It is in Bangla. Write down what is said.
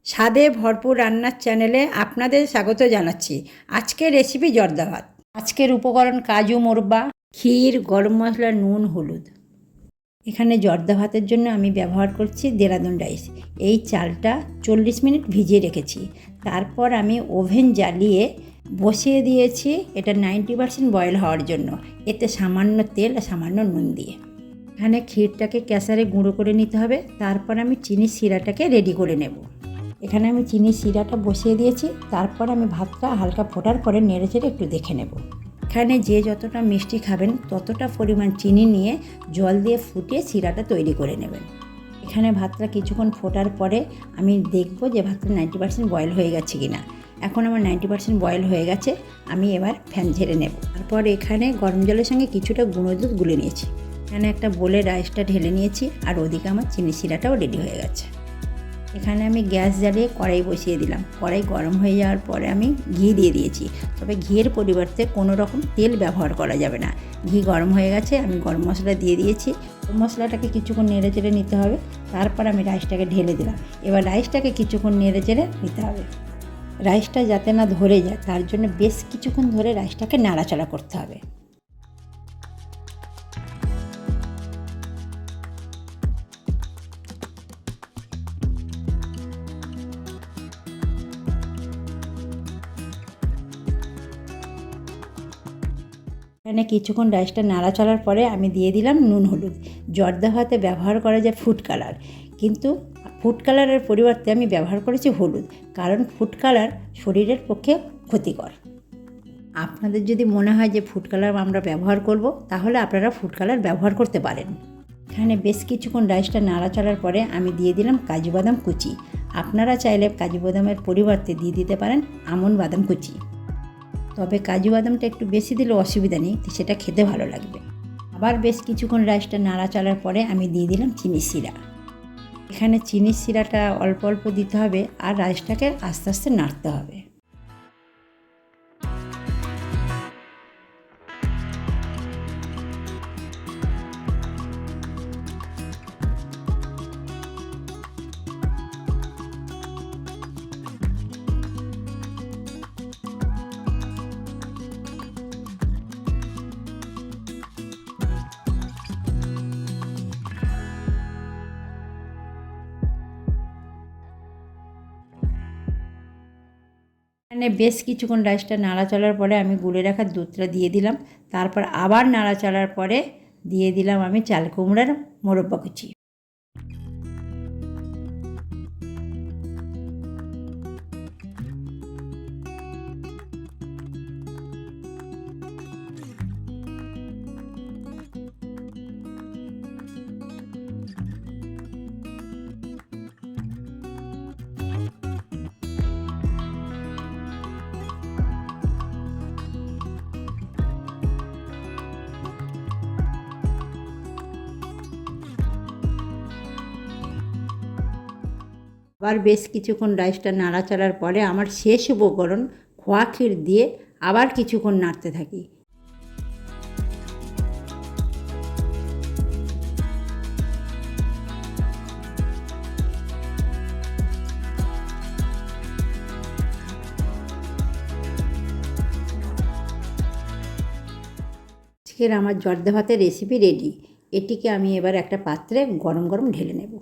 স্বাদে ভরপুর রান্নার চ্যানেলে আপনাদের স্বাগত জানাচ্ছি। আজকের রেসিপি জর্দা ভাত। আজকের উপকরণ কাজু মোরব্বা, ক্ষীর, গরম মশলা, নুন, হলুদ। এখানে জর্দা ভাতের জন্য আমি ব্যবহার করছি দেরাদুন রাইস। এই চালটা 40 মিনিট ভিজিয়ে রেখেছি। তারপর আমি ওভেন জ্বালিয়ে বসিয়ে দিয়েছি এটা 90% বয়েল হওয়ার জন্য, এতে সামান্য তেল আর সামান্য নুন দিয়ে। এখানে ক্ষীরটাকে ক্যাসারে গুঁড়ো করে নিতে হবে। তারপর আমি চিনির শিরাটাকে রেডি করে নেব। এখানে আমি চিনির শিরাটা বসিয়ে দিয়েছি। তারপর আমি ভাতটা হালকা ফোটার পরে নেড়েচেড়ে একটু দেখে নেব। এখানে যে যতটা মিষ্টি খাবেন ততটা পরিমাণ চিনি নিয়ে জল দিয়ে ফুটিয়ে শিরাটা তৈরি করে নেবেন। এখানে ভাতটা কিছুক্ষণ ফোটার পরে আমি দেখব যে ভাতটা 90% বয়েল হয়ে গেছে কি না। এখন আমার 90% বয়েল হয়ে গেছে। আমি এবার ফ্যান ঝেড়ে নেব। তারপর এখানে গরম জলের সঙ্গে কিছুটা গুঁড়ো দুধ গুলে নিয়েছি। এখানে একটা বোলে রাইসটা ঢেলে নিয়েছি, আর ওদিকে আমার চিনি শিরাটাও রেডি হয়ে গেছে। এখানে আমি গ্যাস জ্বালিয়ে কড়াই বসিয়ে দিলাম। কড়াই গরম হয়ে যাওয়ার পরে আমি ঘি দিয়ে দিয়েছি। তবে ঘিয়ের পরিবর্তে কোনো রকম তেল ব্যবহার করা যাবে না। ঘি গরম হয়ে গেছে, আমি গরম মশলা দিয়ে দিয়েছি। গরম মশলাটাকে কিছুক্ষণ নেড়ে চেড়ে নিতে হবে। তারপর আমি রাইসটাকে ঢেলে দিলাম। এবার রাইসটাকে কিছুক্ষণ নেড়ে চেড়ে নিতে হবে। রাইসটা যাতে না ধরে যায় তার জন্য বেশ কিছুক্ষণ ধরে রাইসটাকে নাড়াচাড়া করতে হবে। এখানে কিছুক্ষণ রাইসটা নাড়াচাড়ার পরে আমি দিয়ে দিলাম নুন, হলুদ। জর্দা ভাতে ব্যবহার করা যায় ফুড কালার, কিন্তু ফুড কালারের পরিবর্তে আমি ব্যবহার করেছি হলুদ, কারণ ফুড কালার শরীরের পক্ষে ক্ষতিকর। আপনাদের যদি মনে হয় যে ফুড কালার আমরা ব্যবহার করব, তাহলে আপনারা ফুড কালার ব্যবহার করতে পারেন। এখানে বেশ কিছুক্ষণ রাইসটা নাড়াচাড়ার পরে আমি দিয়ে দিলাম কাজু বাদাম কুচি। আপনারা চাইলে কাজু বাদামের পরিবর্তে দিয়ে দিতে পারেন আমন্ড বাদাম কুচি। তবে কাজু বাদামটা একটু বেশি দিলে অসুবিধা নেই, সেটা খেতে ভালো লাগবে। আবার বেশ কিছুক্ষণ রাইসটা নাড়াচাড়ার পরে আমি দিয়ে দিলাম চিনির শিরা। এখানে চিনির শিরাটা অল্প অল্প দিতে হবে, আর রাইসটাকে আস্তে আস্তে নাড়তে হবে। এখানে বেশ কিছুক্ষণ রাইসটা নাড়াচাড়ার পরে আমি গুলে রাখা দুধটা দিয়ে দিলাম। তারপর আবার নাড়াচাড়ার পরে দিয়ে দিলাম আমি চাল কুমড়ার মোরব্বা কুচি। আবার বেশ কিছুক্ষণ রাইসটা নাড়াচাড়ার পরে আমার শেষ উপকরণ খোয়া ক্ষীর দিয়ে আবার কিছুক্ষণ নাড়তে থাকি। আজকের আমার জর্দা ভাতের রেসিপি রেডি। এটিকে আমি এবার একটা পাত্রে গরম গরম ঢেলে নেব।